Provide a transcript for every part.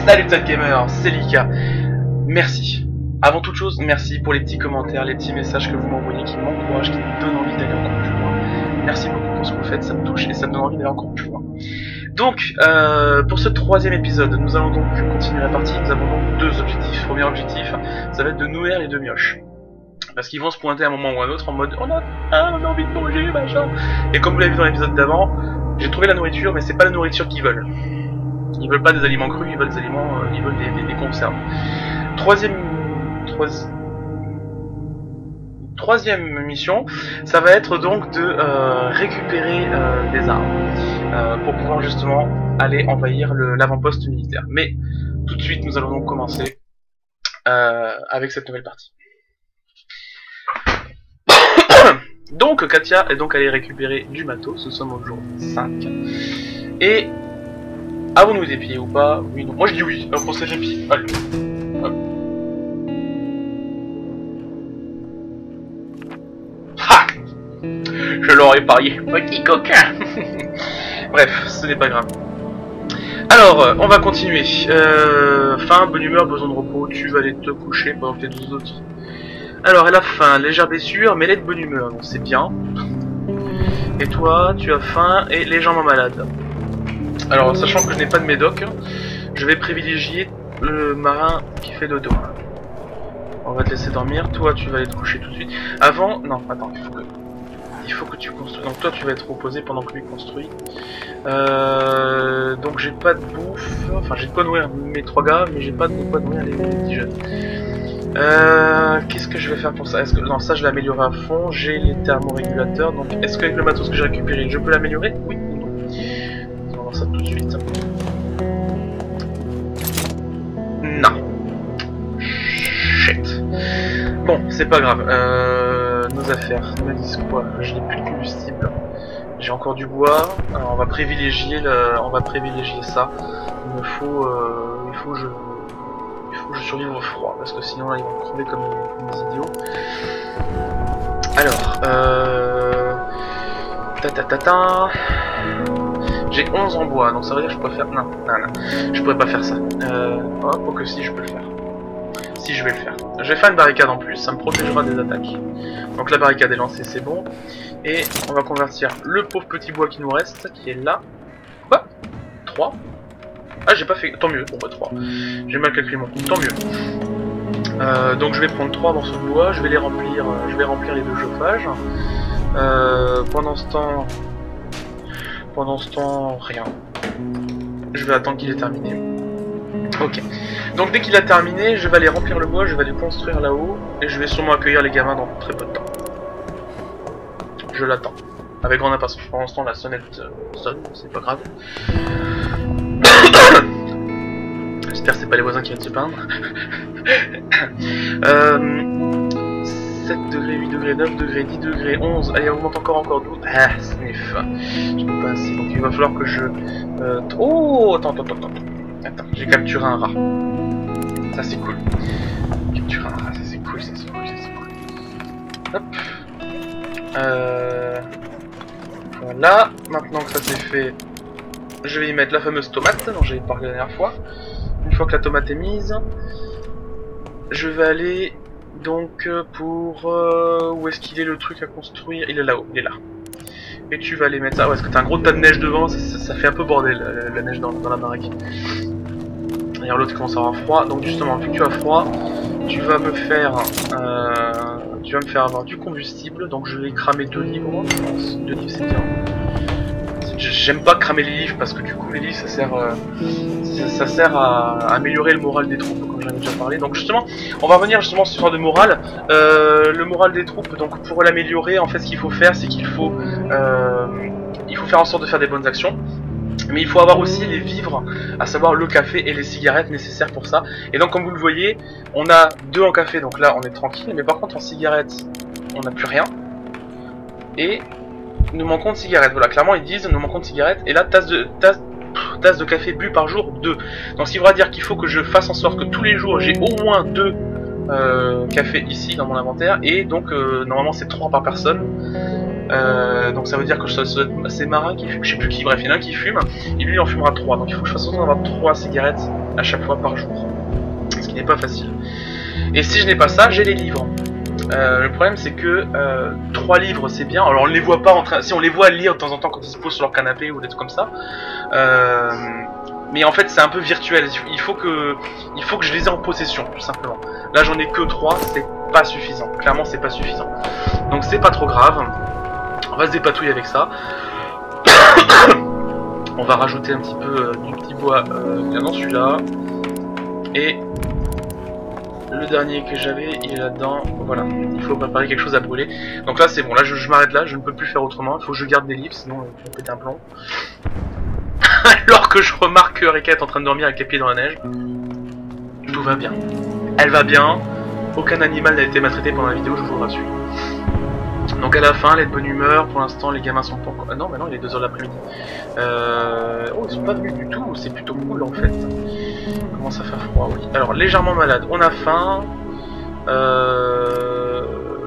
Salut Top Gamer, c'est Lika. Merci. Avant toute chose, merci pour les petits commentaires, les petits messages que vous m'envoyez qui m'encouragent, qui me donnent envie d'aller encore plus loin. Merci beaucoup pour ce que vous faites, ça me touche et ça me donne envie d'aller encore plus loin. Donc, pour ce troisième épisode, nous allons donc continuer la partie. Nous avons donc deux objectifs. Premier objectif, ça va être de nourrir les deux mioches. Parce qu'ils vont se pointer à un moment ou à un autre en mode on a envie de manger, machin. Et comme vous l'avez vu dans l'épisode d'avant, j'ai trouvé la nourriture, mais c'est pas la nourriture qu'ils veulent. Ils veulent pas des aliments crus, ils veulent des aliments, ils veulent des conserves. Troisième mission, ça va être donc de récupérer des armes pour pouvoir justement aller envahir l'avant-poste militaire. Mais tout de suite, nous allons donc commencer avec cette nouvelle partie. Donc Katia est donc allée récupérer du matos, nous sommes au jour 5. Et avons-nous des pieds ou pas? Oui, non. Moi je dis oui, alors pour ces pieds. Allez. Hop. Ha! Je l'aurais parié, petit coquin. Bref, ce n'est pas grave. Alors, on va continuer. Faim, bonne humeur, besoin de repos, tu vas aller te coucher pendant que tes deux autres. Alors, elle a faim, légère blessure, mais elle est de bonne humeur, donc c'est bien. Et toi, tu as faim et légèrement malade. Alors, sachant que je n'ai pas de médoc, je vais privilégier le marin qui fait dodo. On va te laisser dormir. Toi, tu vas aller te coucher tout de suite. Avant, non, attends, il faut que tu construis. Donc toi, tu vas être reposé pendant que lui construit. Donc j'ai pas de bouffe. Enfin, j'ai de quoi nourrir mes trois gars, mais j'ai pas de quoi nourrir les petits jeunes. Qu'est-ce que je vais faire pour ça? Est-ce que non, ça je l'ai amélioré à fond. J'ai les thermorégulateurs. Donc, est-ce qu'avec le matos que j'ai récupéré, je peux l'améliorer? Oui ou non? On va voir ça tout de suite. Non. Shit. Bon, c'est pas grave. Nos affaires me disent quoi? Je n'ai plus de combustible. J'ai encore du bois. Alors, on va privilégier ça. Il faut que je survive au froid parce que sinon là ils vont crever comme des idiots. Alors, j'ai 11 en bois, donc ça veut dire que je peux faire. Non, je pourrais pas faire ça. Oh que si, je peux le faire. Si, je vais le faire. Je vais faire une barricade en plus, ça me protégera des attaques. Donc la barricade est lancée, c'est bon. Et on va convertir le pauvre petit bois qui nous reste, qui est là. Quoi? 3. Ah, j'ai pas fait. Tant mieux, bon bah 3. J'ai mal calculé mon coup, tant mieux. Donc je vais prendre 3 morceaux de bois, je vais les remplir, je vais remplir les deux chauffages. Pendant ce temps, rien. Je vais attendre qu'il ait terminé. Ok. Donc dès qu'il a terminé, je vais aller remplir le bois, je vais aller construire là-haut, et je vais sûrement accueillir les gamins dans très peu de temps. Je l'attends. Avec grande impatience. Pour l'instant, la sonnette sonne, c'est pas grave. J'espère que c'est pas les voisins qui viennent se plaindre. 7 degrés, 8 degrés, 9 degrés, 10 degrés, 11. Allez, on augmente encore 12. Ah, sniff. Je peux pas assez. Donc il va falloir que je... Oh, attends. Attends, j'ai capturé un rat. Ça c'est cool. Capturer un rat, ça c'est cool. Hop. Voilà. Maintenant que ça c'est fait, je vais y mettre la fameuse tomate dont j'ai parlé la dernière fois. Une fois que la tomate est mise, je vais aller donc pour... où est-ce qu'il est le truc à construire? Il est là-haut, il est là. Et tu vas aller mettre ça. Ouais, parce que t'as un gros tas de neige devant, ça fait un peu bordel la neige dans la baraque. D'ailleurs l'autre commence à avoir froid, donc justement vu que tu as froid, tu vas me faire avoir du combustible, donc je vais cramer 2 livres, je pense. 2 livres c'est bien. J'aime pas cramer les livres parce que du coup les livres ça sert à améliorer le moral des troupes comme j'en ai déjà parlé. Donc justement on va revenir justement sur ce genre de moral. Le moral des troupes, donc pour l'améliorer en fait ce qu'il faut faire c'est qu'il faut faire en sorte de faire des bonnes actions. Mais il faut avoir aussi les vivres, à savoir le café et les cigarettes nécessaires pour ça. Et donc comme vous le voyez, on a 2 en café, donc là on est tranquille. Mais par contre en cigarettes, on n'a plus rien. Et nous manquons de cigarettes. Voilà, clairement ils disent nous manquons de cigarettes. Et là tasse de café bu par jour 2. Donc ce qui voudra dire qu'il faut que je fasse en sorte que tous les jours j'ai au moins 2 cafés ici dans mon inventaire. Et donc normalement c'est 3 par personne. Donc ça veut dire que c'est Marin qui fume, je sais plus qui, bref il y en a un qui fume, et lui il en fumera 3, donc il faut que je fasse en sorte d'avoir 3 cigarettes à chaque fois par jour. Ce qui n'est pas facile. Et si je n'ai pas ça, j'ai les livres. Le problème c'est que 3 livres c'est bien, alors on les voit pas en train, si on les voit lire de temps en temps quand ils se posent sur leur canapé ou des trucs comme ça, mais en fait c'est un peu virtuel, il faut que je les ai en possession tout simplement. Là j'en ai que 3, c'est pas suffisant, clairement c'est pas suffisant. Donc c'est pas trop grave, on va se dépatouiller avec ça. On va rajouter un petit peu du petit bois dans celui-là, et le dernier que j'avais, il est là-dedans. Voilà, il faut préparer quelque chose à brûler. Donc là, c'est bon. Là, je m'arrête là. Je ne peux plus faire autrement. Il faut que je garde des livres, sinon je vais péter un plomb. Alors que je remarque que Rika est en train de dormir avec les pieds dans la neige. Tout va bien. Elle va bien. Aucun animal n'a été maltraité pendant la vidéo, je vous rassure. Donc à la fin, elle est de bonne humeur. Pour l'instant, les gamins sont pas encore... non, mais non, il est 2h de l'après-midi. Oh, ils sont pas venus du tout. C'est plutôt cool, en fait. Commence à faire froid, oui. Alors, légèrement malade. On a faim.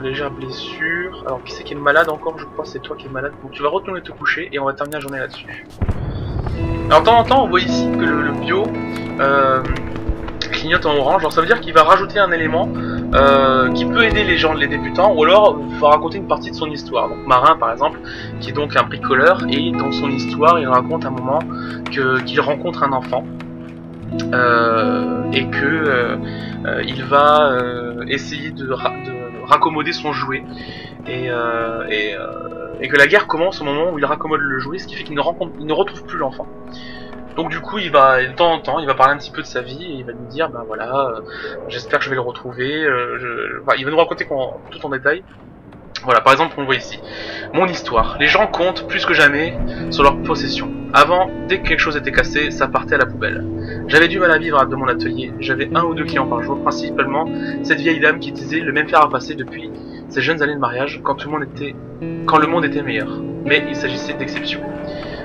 Légère blessure. Alors, qui c'est qui est malade encore? Je crois que c'est toi qui es malade. Donc, tu vas retourner te coucher et on va terminer la journée là-dessus. Alors, de temps en temps, on voit ici que le bio clignote en orange. Alors, ça veut dire qu'il va rajouter un élément qui peut aider les gens, les débutants, ou alors va raconter une partie de son histoire. Donc Marin par exemple, qui est donc un bricoleur, et dans son histoire il raconte un moment qu'il rencontre un enfant et que il va essayer de raccommoder son jouet, et que la guerre commence au moment où il raccommode le jouet, ce qui fait qu'il ne retrouve plus l'enfant. Donc du coup, il va de temps en temps, il va parler un petit peu de sa vie et il va nous dire, ben voilà, j'espère que je vais le retrouver. Enfin, il va nous raconter tout en détail. Voilà, par exemple, on le voit ici. Mon histoire. Les gens comptent plus que jamais sur leur possession. Avant, dès que quelque chose était cassé, ça partait à la poubelle. J'avais du mal à vivre de mon atelier. J'avais 1 ou 2 clients par jour, principalement cette vieille dame qui disait le même fer à passer depuis ses jeunes années de mariage, quand le monde était meilleur. Mais il s'agissait d'exceptions.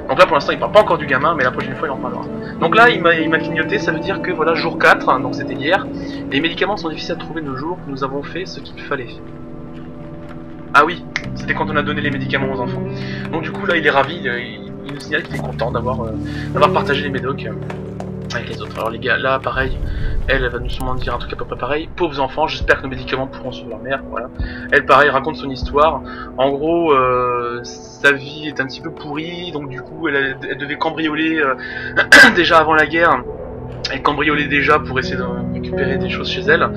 Donc là pour l'instant il parle pas encore du gamin, mais la prochaine fois il en parlera. Donc là il m'a clignoté, ça veut dire que voilà, jour 4, donc c'était hier, les médicaments sont difficiles à trouver de nos jours, nous avons fait ce qu'il fallait. Ah oui, c'était quand on a donné les médicaments aux enfants. Donc du coup là il est ravi, il nous signale qu'il est content d'avoir partagé les médocs avec les autres. Alors les gars, là pareil, elle va nous sûrement dire un truc à peu près pareil. Pauvres enfants, j'espère que nos médicaments pourront suivre leur mère. Voilà. Elle pareil raconte son histoire. En gros, sa vie est un petit peu pourrie, donc du coup elle devait cambrioler déjà avant la guerre. Elle cambriolait déjà pour essayer de récupérer des choses chez elle.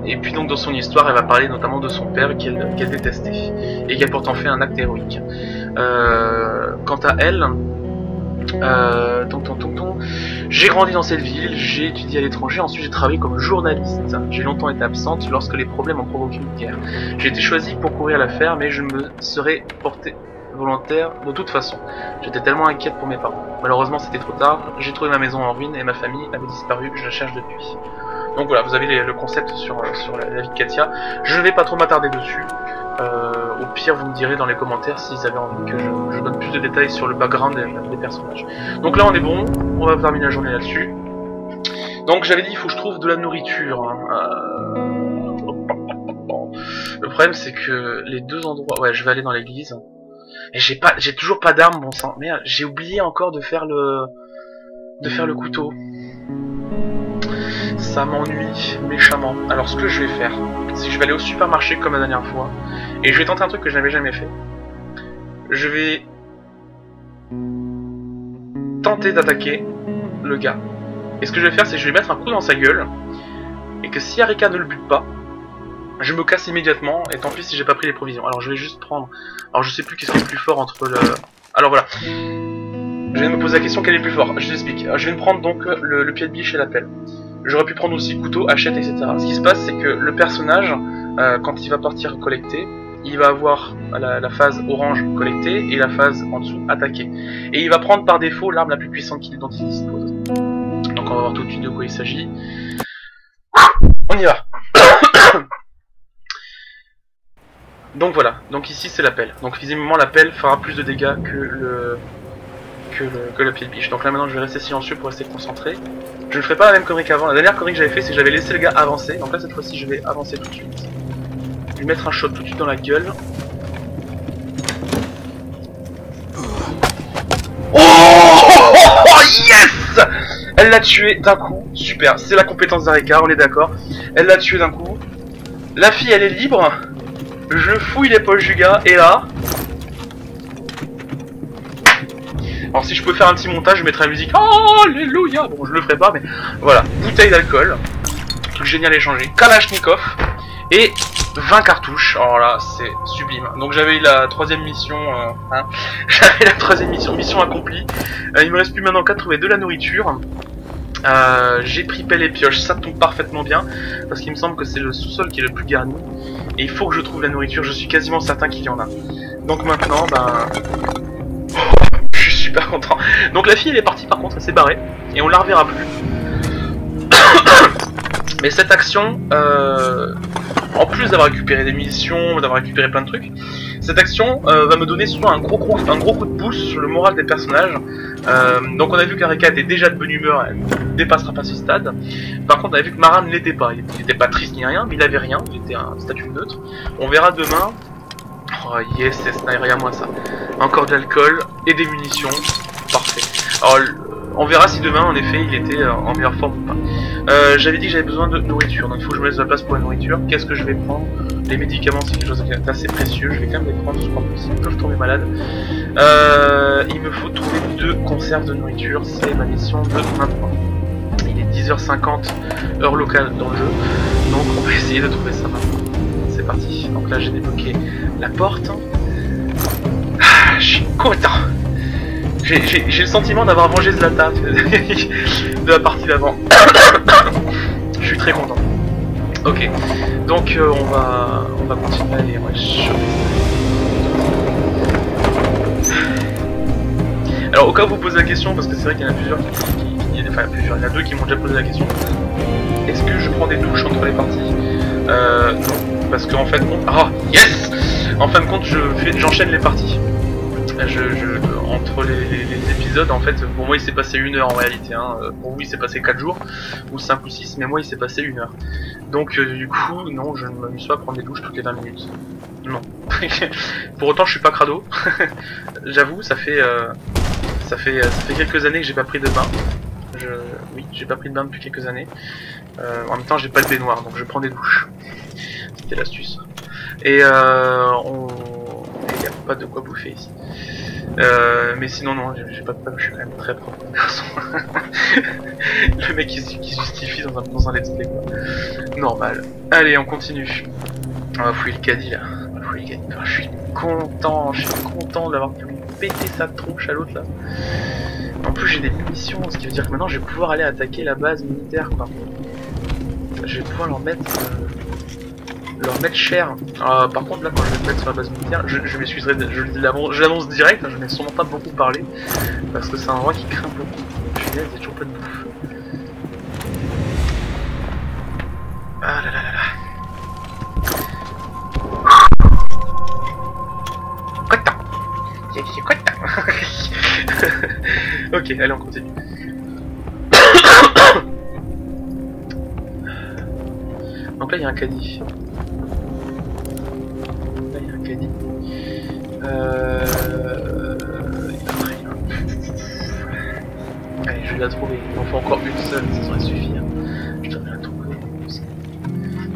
Et puis donc dans son histoire, elle va parler notamment de son père qu'elle détestait et qui a pourtant fait un acte héroïque. Quant à elle, j'ai grandi dans cette ville, j'ai étudié à l'étranger, ensuite j'ai travaillé comme journaliste. J'ai longtemps été absente lorsque les problèmes ont provoqué une guerre. J'ai été choisie pour courir l'affaire, mais je me serais porté volontaire de toute façon. J'étais tellement inquiète pour mes parents. Malheureusement c'était trop tard, j'ai trouvé ma maison en ruine et ma famille avait disparu, je la cherche depuis. Donc voilà, vous avez le concept sur la vie de Katia. Je ne vais pas trop m'attarder dessus. Au pire, vous me direz dans les commentaires s'ils avaient envie que je donne plus de détails sur le background des personnages. Donc là, on est bon. On va terminer la journée là-dessus. Donc j'avais dit, il faut que je trouve de la nourriture. Le problème, c'est que les deux endroits... Ouais, je vais aller dans l'église. Et j'ai toujours pas d'arme, bon sang. Merde, j'ai oublié encore de faire le couteau. Ça m'ennuie méchamment. Alors ce que je vais faire, c'est que je vais aller au supermarché comme la dernière fois, et je vais tenter un truc que je n'avais jamais fait. Je vais tenter d'attaquer le gars. Et ce que je vais faire, c'est que je vais mettre un coup dans sa gueule, et que si Arika ne le bute pas, je me casse immédiatement, et tant pis si j'ai pas pris les provisions. Alors je vais juste prendre... Alors je sais plus qu'est-ce qui est le plus fort entre le... Alors voilà. Je viens de me poser la question, quel est le plus fort? Je vous explique. Je vais me prendre donc le pied de biche et la pelle. J'aurais pu prendre aussi couteau, hachette, etc. Ce qui se passe, c'est que le personnage, quand il va partir collecter, il va avoir la phase orange collecter et la phase en dessous attaquer. Et il va prendre par défaut l'arme la plus puissante dont il dispose. Donc on va voir tout de suite de quoi il s'agit. On y va. Donc voilà, donc ici c'est la pelle. Donc visiblement la pelle fera plus de dégâts que le pied de biche. Donc là maintenant je vais rester silencieux pour rester concentré. Je ne ferai pas la même connerie qu'avant. La dernière connerie que j'avais fait, c'est que j'avais laissé le gars avancer. Donc là cette fois-ci je vais avancer tout de suite. Je vais lui mettre un shot tout de suite dans la gueule. Oh, yes. Yes! Elle l'a tué d'un coup. Super, c'est la compétence d'Areka, on est d'accord. Elle l'a tué d'un coup. La fille, elle est libre. Je fouille les poches du gars, et là... Alors si je peux faire un petit montage, je mettrai la musique. Oh, alléluia. Bon, je le ferai pas, mais voilà. Bouteille d'alcool. Truc génial échangé. Kalachnikov. Et 20 cartouches. Alors là, c'est sublime. Donc j'avais eu la troisième mission. J'avais la troisième mission accomplie. Il me reste plus maintenant qu'à trouver de la nourriture. J'ai pris pelle et pioche, ça tombe parfaitement bien. Parce qu'il me semble que c'est le sous-sol qui est le plus garni. Et il faut que je trouve la nourriture, je suis quasiment certain qu'il y en a. Donc maintenant, je suis super content. Donc la fille elle est partie par contre, elle s'est barrée. Et on la reverra plus. Mais cette action, en plus d'avoir récupéré des munitions, d'avoir récupéré plein de trucs, cette action va me donner souvent un gros coup de pouce sur le moral des personnages. Donc on a vu qu'Areka était déjà de bonne humeur, elle ne dépassera pas ce stade. Par contre on a vu que Maran ne l'était pas, il n'était pas triste ni rien, mais il avait rien, il était un statut neutre. On verra demain. Oh yes, ça n'arrive rien moins ça. Encore de l'alcool et des munitions, parfait. Alors on verra si demain en effet il était en meilleure forme ou pas. J'avais dit que j'avais besoin de nourriture, donc il faut que je me laisse de la place pour la nourriture. Qu'est-ce que je vais prendre? Les médicaments c'est quelque chose d'assez précieux, je vais quand même les prendre, je crois que s'ils peuvent tomber malade. Il me faut trouver 2 conserves de nourriture, c'est ma mission de maintenant. Il est 10h50 heure locale dans le jeu, donc on va essayer de trouver ça maintenant. C'est parti, donc là j'ai débloqué la porte. Ah, je suis content. J'ai le sentiment d'avoir vengé Zlata de la partie d'avant. Je suis très content. Ok, donc on va continuer à aller, ouais, Alors au cas où vous posez la question, parce que c'est vrai qu'il y en a plusieurs il y en a 2 qui m'ont déjà posé la question. Est-ce que je prends des douches entre les parties? Non, parce qu'en fait, yes! En fin de compte, j'enchaîne les parties. Entre les épisodes, en fait, pour moi il s'est passé 1 heure en réalité, hein. Pour vous il s'est passé 4 jours, ou 5 ou 6, mais moi il s'est passé 1 heure. Donc du coup, non, je ne m'amuse pas à prendre des douches toutes les 20 minutes. Non. Pour autant je suis pas crado. J'avoue, ça fait quelques années que j'ai pas pris de bain. Oui, j'ai pas pris de bain depuis quelques années. En même temps j'ai pas de baignoire, donc je prends des douches. C'était l'astuce. Et il n'y a pas de quoi bouffer ici. Mais sinon non, j'ai pas de problème, je suis quand même très propre garçon. Le mec qui justifie dans un let's play quoi. Normal. Allez, on continue. On va fouiller le caddie là. Je suis content de l'avoir pu péter sa tronche à l'autre là. En plus j'ai des munitions, ce qui veut dire que maintenant je vais pouvoir aller attaquer la base militaire quoi. Je vais pouvoir leur mettre cher. Par contre là quand je vais me mettre sur la base militaire, je m'excuserai, je l'annonce direct, hein, je n'ai sûrement pas beaucoup parlé, parce que c'est un endroit qui craint beaucoup. Punaise, il y a toujours pas de bouffe. Ah là là là là. Ok, allez on continue. Donc là il y a un caddie. Allez, je vais la trouver. Il m'en faut encore une seule, ça devrait suffire. Je devrais la trouver.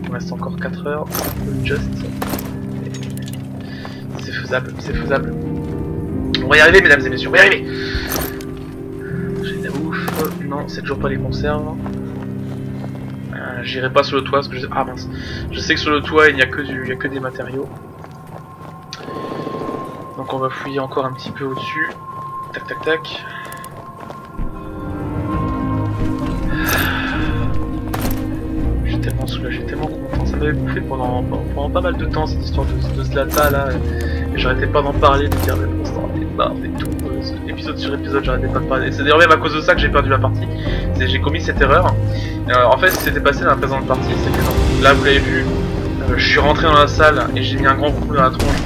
Il me reste encore 4 heures. Just. C'est faisable, c'est faisable. On va y arriver, mesdames et messieurs, on va y arriver. J'ai de la bouffe. Non, c'est toujours pas les conserves. J'irai pas sur le toit parce que ah mince. Je sais que sur le toit il n'y a que des matériaux. Donc on va fouiller encore un petit peu au-dessus. Tac tac tac. J'ai tellement soulagé, tellement content. Ça m'avait bouffé pendant pas mal de temps cette histoire de Zlata là. Et j'arrêtais pas d'en parler, de dire mais bon, et tout. Épisode sur épisode, j'arrêtais pas de parler. C'est d'ailleurs même à cause de ça que j'ai perdu la partie. J'ai commis cette erreur. En fait, ce qui s'était passé dans la présente partie, c'est que là vous l'avez vu, je suis rentré dans la salle et j'ai mis un grand coup dans la tronche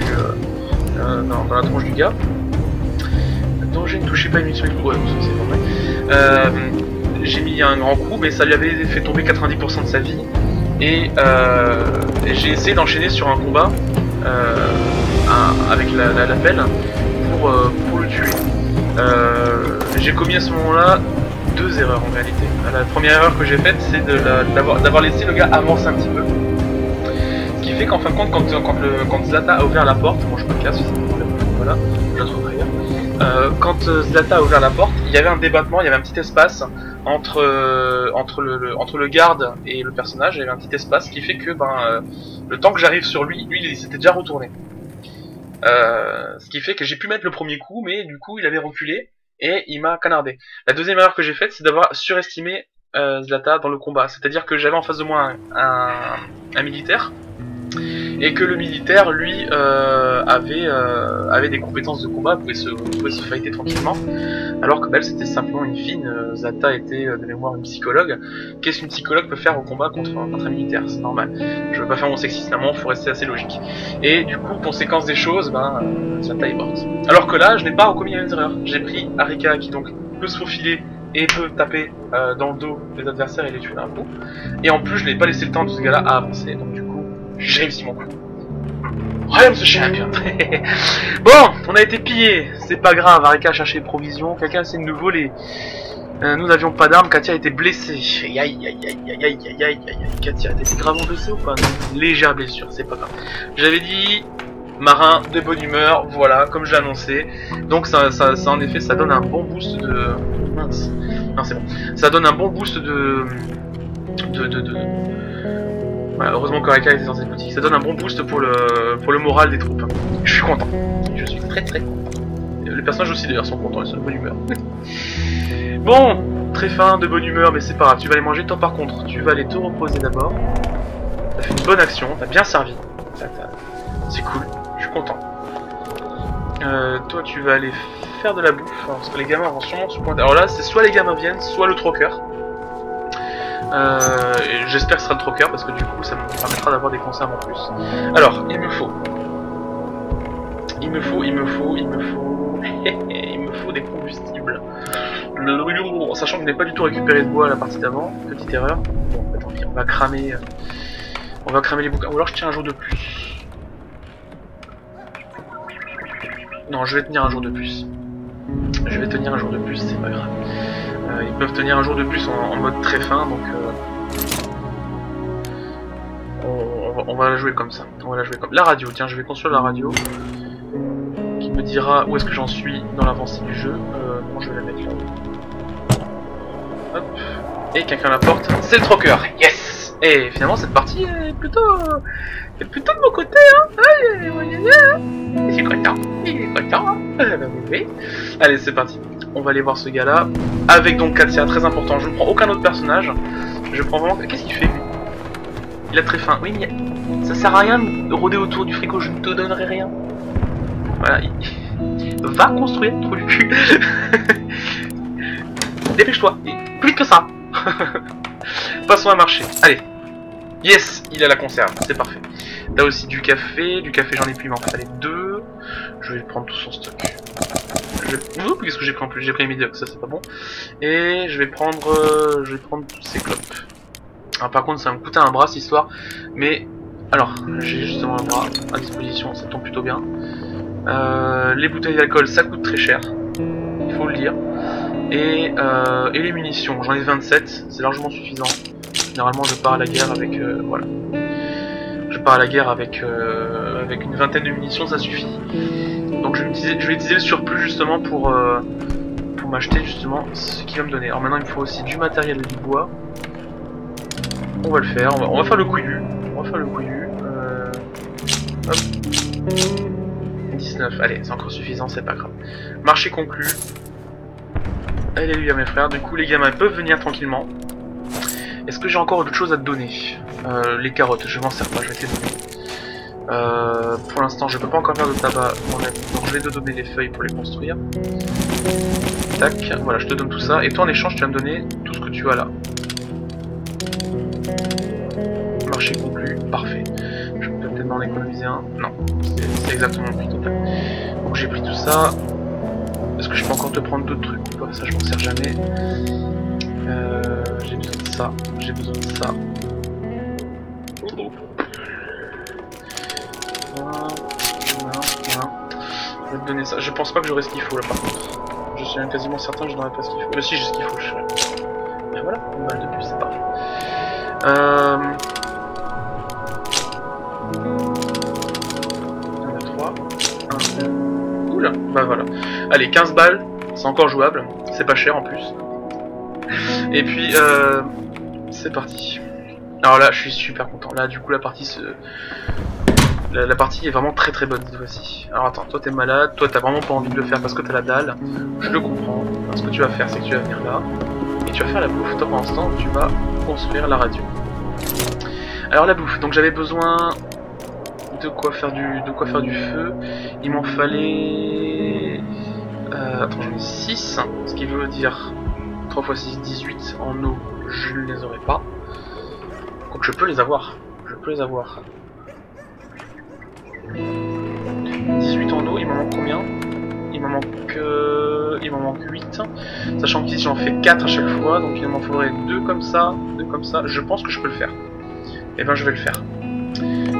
du gars. Donc j'ai ne touché pas une mission avec ouais, c'est pas vrai. J'ai mis un grand coup, mais ça lui avait fait tomber 90% de sa vie. Et j'ai essayé d'enchaîner sur un combat avec la pelle pour le tuer. J'ai commis à ce moment-là deux erreurs en réalité. La première erreur que j'ai faite, c'est d'avoir laissé le gars avancer un petit peu. Ce qui fait qu'en fin de compte, quand Zlata a ouvert la porte, bon je me casse, voilà, je la trouve très bien. Quand Zlata a ouvert la porte, il y avait un débattement, il y avait un petit espace entre le garde et le personnage, il y avait un petit espace qui fait que le temps que j'arrive sur lui, il s'était déjà retourné. Ce qui fait que j'ai pu mettre le premier coup, mais du coup il avait reculé et il m'a canardé. La deuxième erreur que j'ai faite, c'est d'avoir surestimé Zlata dans le combat. C'est-à-dire que j'avais en face de moi un militaire, et que le militaire, lui, avait des compétences de combat, pouvait se fighter tranquillement, alors que elle, c'était simplement une fine. Zlata était de mémoire une psychologue. Qu'est-ce qu'une psychologue peut faire au combat contre un militaire? C'est normal. Je veux pas faire mon sexisme, à un moment, faut rester assez logique. Et du coup, conséquence des choses, Zlata est morte. Alors que là, je n'ai pas commis la même erreur. J'ai pris Arika, qui donc peut se faufiler et peut taper dans le dos des adversaires et les tuer d'un coup. Et en plus, je n'ai pas laissé le temps de ce gars-là à avancer, donc du coup, j'ai réussi mon coup. I am the champion. Bon, on a été pillé, c'est pas grave, Arika a cherché les provisions, quelqu'un essaie de nous voler. Nous n'avions pas d'armes, Katia a été blessée. Aïe aïe aïe aïe aïe aïe aïe aïe. Katia, t'es gravement blessée ou pas? Non, légère blessure, c'est pas grave. J'avais dit marin de bonne humeur, voilà, comme je l'ai annoncé. Donc ça en effet, ça donne un bon boost de... Mince. Non, c'est bon. Ça donne un bon boost de... Voilà, heureusement qu'Arika était dans cette boutique. Ça donne un bon boost pour le moral des troupes. Je suis content. Je suis très très content. Les personnages aussi d'ailleurs sont contents, ils sont de bonne humeur. Bon, très fin, de bonne humeur, mais c'est pas grave. Tu vas aller manger. Toi par contre, tu vas aller te reposer d'abord. T'as fait une bonne action, t'as bien servi. C'est cool, je suis content. Toi tu vas aller faire de la bouffe, parce que les gamins vont sûrement se pointer. Alors là, c'est soit les gamins viennent, soit le troqueur. J'espère que ce sera le troqueur parce que du coup ça me permettra d'avoir des conserves en plus. Alors, il me faut des combustibles. Sachant que je n'ai pas du tout récupéré de bois à la partie d'avant, petite erreur. Bon, bah, tant pis, on va cramer les bouquins. Ou alors je tiens un jour de plus. Non, je vais tenir un jour de plus. Je vais tenir un jour de plus, c'est pas grave. Ils peuvent tenir un jour de plus en mode très fin, donc on va la jouer comme ça. On va la jouer comme la radio. Tiens, je vais construire la radio qui me dira où est-ce que j'en suis dans l'avancée du jeu. Bon, je vais la mettre là. Hop. Et quelqu'un à la porte. C'est le troqueur. Yes. Et finalement cette partie est plutôt de mon côté, hein. Il est content. Il est content. Hein. Oui. Allez, c'est parti. On va aller voir ce gars-là. Avec donc Katia, très important. Je ne prends aucun autre personnage. Je prends vraiment... Qu'est-ce qu'il fait, lui? Il a très faim. Oui, mais ça sert à rien de rôder autour du frigo. Je ne te donnerai rien. Voilà. Va construire, trou du cul. Dépêche-toi. Plus vite que ça. Passons à marcher. Allez. Yes, il a la conserve. C'est parfait. T'as aussi du café. Du café, j'en ai plus, mais en fallait 2. Je vais prendre tout son stock. Qu'est-ce que j'ai pris en plus? J'ai pris médiocre, ça c'est pas bon. Et je vais prendre tous ces clopes. Alors, par contre ça va me coûter un bras cette histoire. Mais alors j'ai justement un bras à disposition, ça tombe plutôt bien. Les bouteilles d'alcool ça coûte très cher, il faut le dire. Et les munitions, j'en ai 27, c'est largement suffisant. Généralement je pars à la guerre avec voilà. Je pars à la guerre avec une vingtaine de munitions, ça suffit. Donc je vais utiliser le surplus justement pour m'acheter justement ce qu'il va me donner. Alors maintenant il me faut aussi du matériel et du bois. On va le faire, on va faire le couillu. On va faire le couillu. Hop. 19, allez, c'est encore suffisant, c'est pas grave. Marché conclu. Alléluia mes frères, du coup les gamins peuvent venir tranquillement. Est-ce que j'ai encore d'autres choses à te donner? Les carottes, je m'en sers pas, je vais te les donner. Pour l'instant je peux pas encore faire de tabac, donc je vais te donner les feuilles pour les construire. Tac, voilà, je te donne tout ça. Et toi en échange tu vas me donner tout ce que tu as là. Marché conclu, parfait. Je peux peut-être en économiser un. Non, c'est exactement le prix total. Donc j'ai pris tout ça. Est-ce que je peux encore te prendre d'autres trucs? Ça je m'en sers jamais. J'ai besoin de ça, j'ai besoin de ça. Voilà. Je vais te donner ça. Je pense pas que j'aurai ce qu'il faut là par contre. Je suis même quasiment certain que je n'aurais pas ce qu'il faut. Mais si, j'ai ce qu'il faut, je sais. Ben voilà, une balle de plus, c'est parfait. On a 3. 1. Oula, bah voilà. Allez, 15 balles, c'est encore jouable. C'est pas cher en plus. Et puis, c'est parti. Alors là, je suis super content. Là, du coup, la partie la partie est vraiment très très bonne cette fois-ci. Alors attends, toi t'es malade, toi t'as vraiment pas envie de le faire parce que t'as la dalle. Je le comprends. Alors, ce que tu vas faire, c'est que tu vas venir là. Et tu vas faire la bouffe. Toi, pour l'instant, tu vas construire la radio. Alors la bouffe, donc j'avais besoin de quoi faire du feu. Il m'en fallait... attends, j'en ai 6, ce qui veut dire 3 x 6, 18 en eau, je ne les aurai pas. Donc je peux les avoir. 18 en eau, il m'en manque combien? Il m'en manque 8. Sachant qu'ici j'en fais 4 à chaque fois, donc il m'en faudrait 2 comme ça, 2 comme ça. Je pense que je peux le faire. Et ben je vais le faire.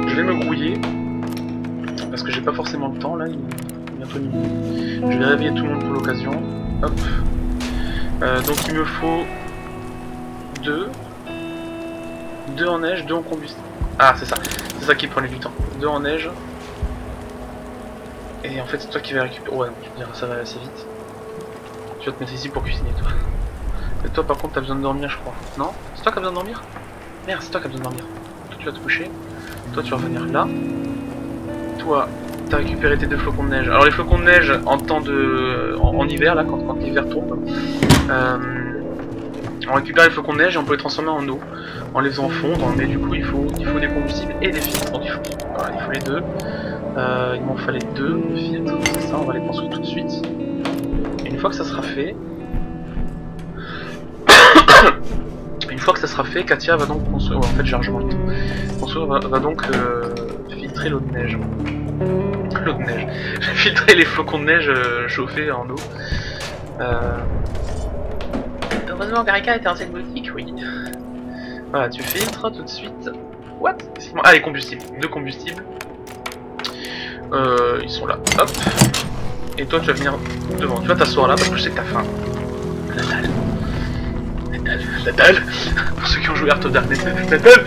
Je vais me grouiller. Parce que j'ai pas forcément le temps là, il est bientôt minuit. Je vais réveiller tout le monde pour l'occasion. Hop. Donc il me faut 2. 2 en neige, 2 en combustible. Ah c'est ça. C'est ça qui prenait du temps. 2 en neige. Et en fait c'est toi qui vas récupérer. Ouais, tu me diras ça va assez vite. Tu vas te mettre ici pour cuisiner toi. Et toi par contre t'as besoin de dormir je crois. Non? C'est toi qui as besoin de dormir? Merde, c'est toi qui as besoin de dormir. Toi tu vas te coucher. Toi tu vas revenir là. Toi t'as récupéré tes 2 flocons de neige. Alors les flocons de neige en temps de... en hiver là, quand l'hiver tombe. On récupère les flocons de neige et on peut les transformer en eau. En les faisant fondre, mais du coup il faut des combustibles et des filtres. Donc il faut les deux. Il m'en fallait 2 filtres, c'est ça, on va les construire tout de suite. Et une fois que ça sera fait... Katia va donc construire... Ouais, en fait j'ai largement le temps. Construire va donc filtrer l'eau de neige. L'eau de neige. Je vais filtrer les flocons de neige chauffés en eau. Heureusement Garika était en cette boutique, oui. Voilà, tu filtres tout de suite. What? Ah, les combustibles. 2 combustibles. Ils sont là. Hop. Et toi, tu vas venir devant. Tu vas t'asseoir là parce que je sais que t'as faim. La dalle. La dalle. Pour ceux qui ont joué Art of Darkness, la dalle.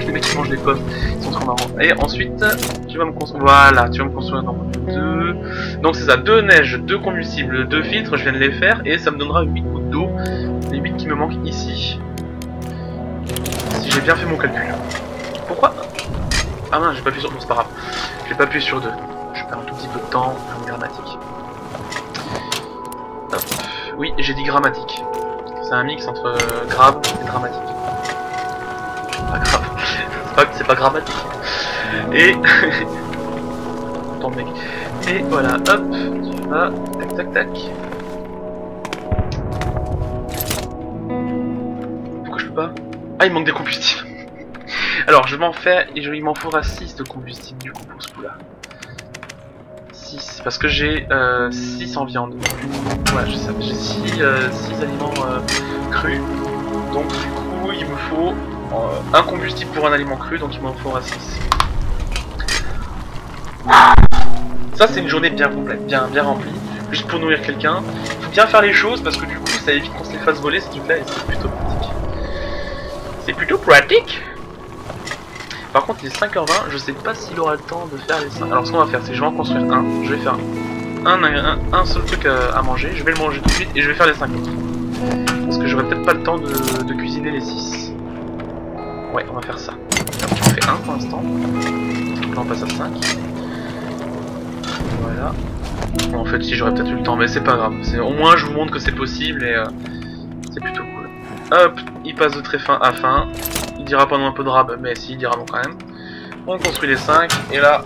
Les mecs qui mangent les pommes. Ils sont trop marrants. Et ensuite, tu vas me construire. Voilà, tu vas me construire dans 2. Donc c'est ça, 2 neiges, 2 combustibles, 2 filtres. Je viens de les faire et ça me donnera 8 gouttes d'eau. Les 8 qui me manquent ici. Si j'ai bien fait mon calcul. Pourquoi? Ah non, j'ai pas appuyé sur... Bon, c'est pas grave. J'ai pas appuyé sur 2. Je perds un tout petit peu de temps. Grammatique. Hop. Oui, j'ai dit grammatique. C'est un mix entre grave et dramatique. Pas grave. C'est pas grammatique. Et... Attends, mec. Et voilà, hop. Tu vas... Tac, tac, tac. Pourquoi je peux pas? Ah, il manque des combustibles. Alors, je vais m'en faire, et il m'en faudra 6 de combustible du coup pour ce coup là. 6, parce que j'ai 6 en viande. Ouais, j'ai 6 aliments crus. Donc du coup, il me faut un combustible pour un aliment cru, donc il m'en faudra 6. Ça, c'est une journée bien complète, bien remplie. Juste pour nourrir quelqu'un. Il faut bien faire les choses, parce que du coup, ça évite qu'on se les fasse voler, ces trucs-là, et c'est plutôt pratique. C'est plutôt pratique. Par contre, il est 5h20, je sais pas s'il aura le temps de faire les 5. Alors, ce qu'on va faire, c'est que je vais en construire un. Je vais faire un seul truc à manger. Je vais le manger tout de suite et je vais faire les 5 autres. Parce que j'aurai peut-être pas le temps de cuisiner les 6. Ouais, on va faire ça. Alors, j'en fais un pour l'instant. Là, on passe à 5. Voilà. Bon, en fait, si j'aurais peut-être eu le temps, mais c'est pas grave. Au moins, je vous montre que c'est possible et c'est plutôt cool. Hop, il passe de très fin à fin. Il dira pas non un peu de rab, mais si, il dira non quand même. On construit les 5, et là,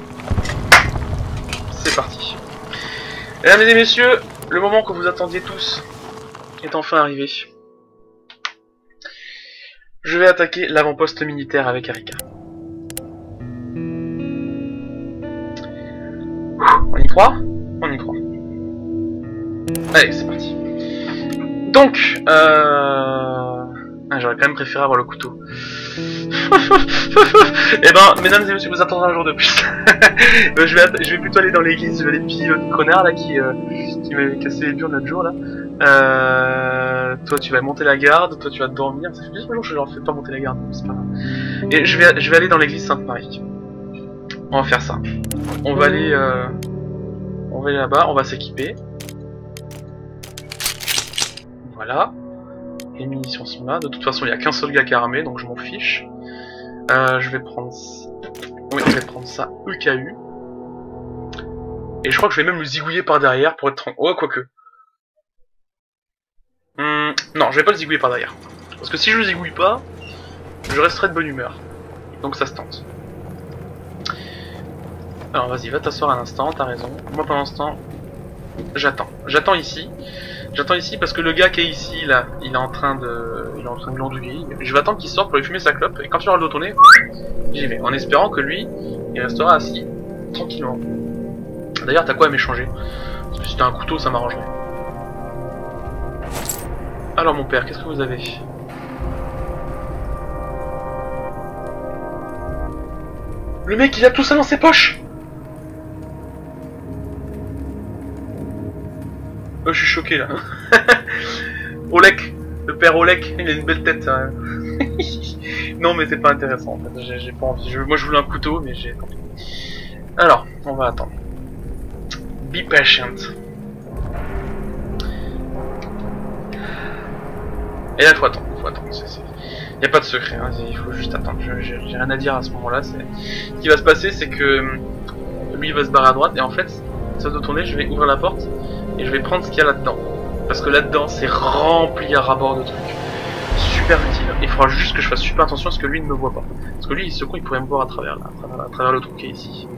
c'est parti. Mesdames et messieurs, le moment que vous attendiez tous est enfin arrivé. Je vais attaquer l'avant-poste militaire avec Erika. On y croit? On y croit. Allez, c'est parti. Donc, j'aurais quand même préféré avoir le couteau. Eh ben, mesdames et messieurs, vous attendrez un jour de plus. Je vais plutôt aller dans l'église, je vais aller piller le connard là qui m'avait cassé les burnes l'autre jour là. Toi tu vas monter la garde, toi tu vas dormir. Ça fait plusieurs jours que je leur fais pas monter la garde, c'est pas grave. Et je vais aller dans l'église Sainte-Marie. On va faire ça. On va aller là-bas, on va s'équiper. Voilà. Les munitions sont là. De toute façon, il n'y a qu'un seul gars qui est armé, donc je m'en fiche. Je vais prendre... Oui, je vais prendre ça EKU. Et je crois que je vais même le zigouiller par derrière pour être... Oh, quoique. Non, je vais pas le zigouiller par derrière. Parce que si je le zigouille pas, je resterai de bonne humeur. Donc ça se tente. Alors vas-y, va t'asseoir un instant, t'as raison. Moi pendant ce temps, j'attends. J'attends ici. J'attends ici parce que le gars qui est ici, là, il est en train de glandouiller. Je vais attendre qu'il sorte pour lui fumer sa clope. Et quand il aura le dos tourné, j'y vais. En espérant que lui, il restera assis, tranquillement. D'ailleurs, t'as quoi à m'échanger? Parce que si t'as un couteau, ça m'arrangerait. Alors mon père, qu'est-ce que vous avez? Le mec, il a tout ça dans ses poches. Oh, je suis choqué là. Olek, le père Olek, il a une belle tête. Hein. Non mais c'est pas intéressant en fait, j'ai pas envie. Moi je voulais un couteau mais j'ai... Alors, on va attendre. Be patient. Et là faut attendre, Y a pas de secret, hein. Il faut juste attendre. J'ai rien à dire à ce moment-là. Ce qui va se passer c'est que lui il va se barrer à droite et en fait, ça doit tourner, je vais ouvrir la porte et je vais prendre ce qu'il y a là-dedans. Parce que là-dedans c'est rempli à ras-bord de trucs. Super utile. Il faudra juste que je fasse super attention à ce que lui ne me voit pas. Parce que lui, ce con, il pourrait me voir à travers là, à travers le trou qui est ici.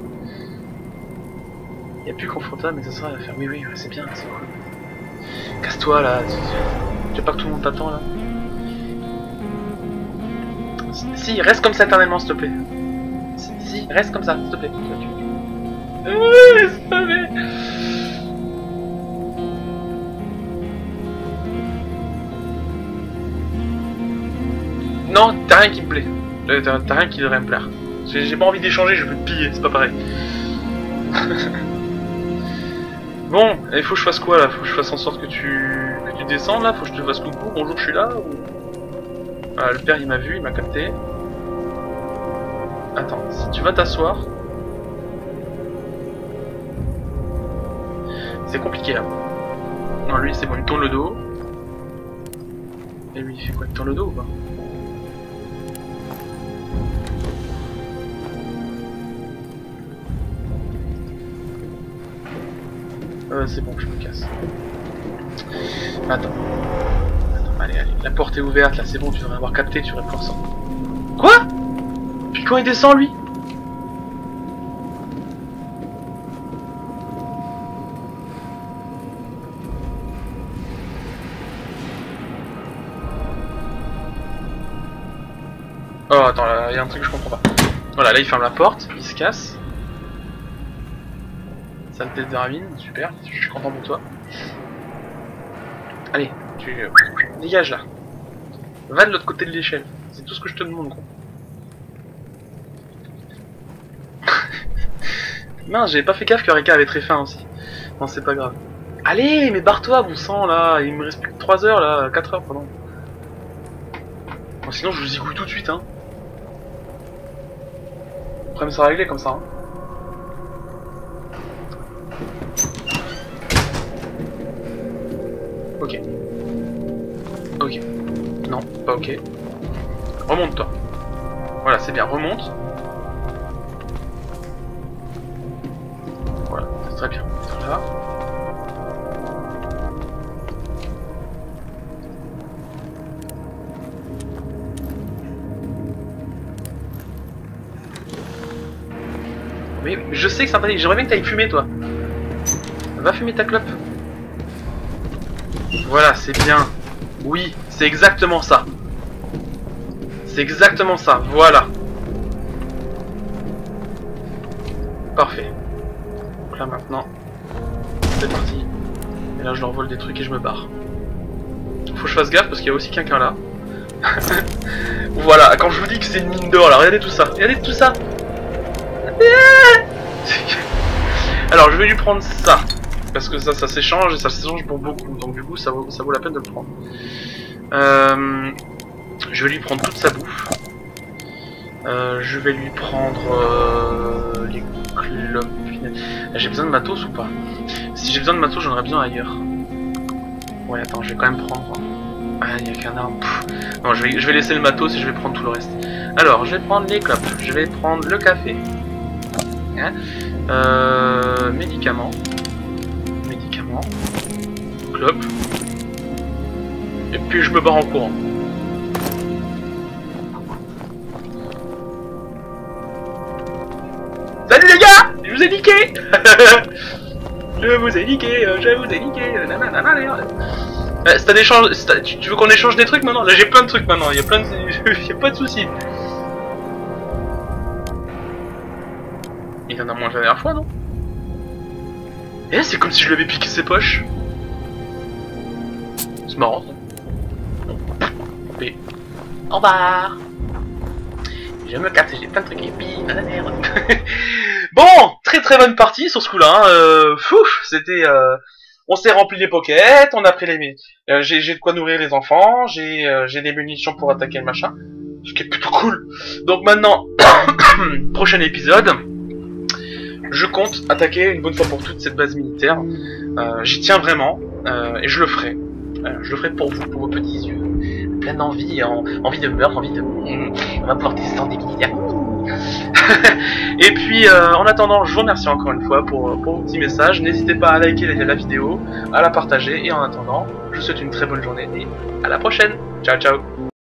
Il n'y a plus confortable, mais ça sera à faire. Oui, c'est bien, c'est cool. Casse-toi là. Tu veux pas que tout le monde t'attend là? Si, reste comme ça éternellement, s'il te plaît. Si, reste comme ça, s'il te plaît. S'il te plaît. Non, t'as rien qui me plaît. T'as rien qui devrait me plaire. J'ai pas envie d'échanger, je veux te piller, c'est pas pareil. Bon, il faut que je fasse quoi là? Faut que je fasse en sorte que tu descendes là? Faut que je te fasse coucou, bonjour, je suis là ou... Ah, le père il m'a vu, il m'a capté. Attends, si tu vas t'asseoir... C'est compliqué là. Non, lui c'est bon, il tourne le dos. Et lui il fait quoi? Il tourne le dos ou pas? C'est bon, je me casse. Attends, allez, la porte est ouverte, là c'est bon, tu devrais avoir capté, tu devrais pouvoir sortir. Quoi? Puis quand il descend lui? Oh attends, là, il y a un truc que je comprends pas. Voilà, là il ferme la porte, il se casse. Saleté de ravine, super, je suis content pour toi. Allez, tu dégage là. Va de l'autre côté de l'échelle, c'est tout ce que je te demande gros. Mince, j'avais pas fait gaffe que Reka avait très faim aussi. Non, c'est pas grave. Allez, mais barre-toi, vous sang là, il me reste plus que 3 heures là, 4 heures pardon. Bon, sinon je vous zigouille tout de suite hein. Le problème sera réglé comme ça hein. Ok. Ok. Non, pas ok. Remonte toi. Voilà, c'est bien, remonte. Voilà, c'est très bien. Là. Mais je sais que c'est sympathique, j'aimerais bien que t'ailles fumer toi. Va fumer ta clope. Voilà, c'est bien. Oui, c'est exactement ça. C'est exactement ça, voilà. Parfait. Donc là maintenant, c'est parti. Et là je leur vole des trucs et je me barre. Faut que je fasse gaffe parce qu'il y a aussi quelqu'un là. Voilà, quand je vous dis que c'est une mine d'or, là, regardez tout ça. Regardez tout ça. Alors je vais lui prendre ça. Parce que ça s'échange et ça s'échange pour beaucoup. Donc du coup ça vaut la peine de le prendre. Je vais lui prendre toute sa bouffe. Je vais lui prendre les clopes. J'ai besoin de matos ou pas? Si j'ai besoin de matos, j'en aurais besoin ailleurs. Ouais, attends, je vais quand même prendre. Ah, il n'y a qu'un arbre. Non, je vais laisser le matos et je vais prendre tout le reste. Alors, je vais prendre les clopes. Je vais prendre le café. Hein, médicaments. Médicaments. Clopes. Et puis je me barre en courant. Salut les gars! Je vous ai niqué! Je vous ai niqué, je vous ai niqué. Tu veux qu'on échange des trucs maintenant? Là j'ai plein de trucs maintenant, il y a plein de. Y a pas de soucis. Il en a moins que la dernière fois, non? Eh, c'est comme si je lui avais piqué ses poches. C'est marrant ça. Et... Au revoir. Je me casse, j'ai plein de trucs épis, la merde. Bon, très bonne partie sur ce coup-là. Hein. C'était... On s'est rempli les pockets, on a pris les... j'ai de quoi nourrir les enfants, j'ai des munitions pour attaquer le machin. Ce qui est plutôt cool. Donc maintenant, prochain épisode, je compte attaquer une bonne fois pour toutes cette base militaire. J'y tiens vraiment, et je le ferai. Je le ferai pour vous, pour vos petits yeux. Plein d'envie, envie de meurtre, envie de... On va pouvoir descendre des militaires. Et puis en attendant, je vous remercie encore une fois pour vos petits messages. N'hésitez pas à liker la vidéo, à la partager. Et en attendant, je vous souhaite une très bonne journée et à la prochaine. Ciao ciao.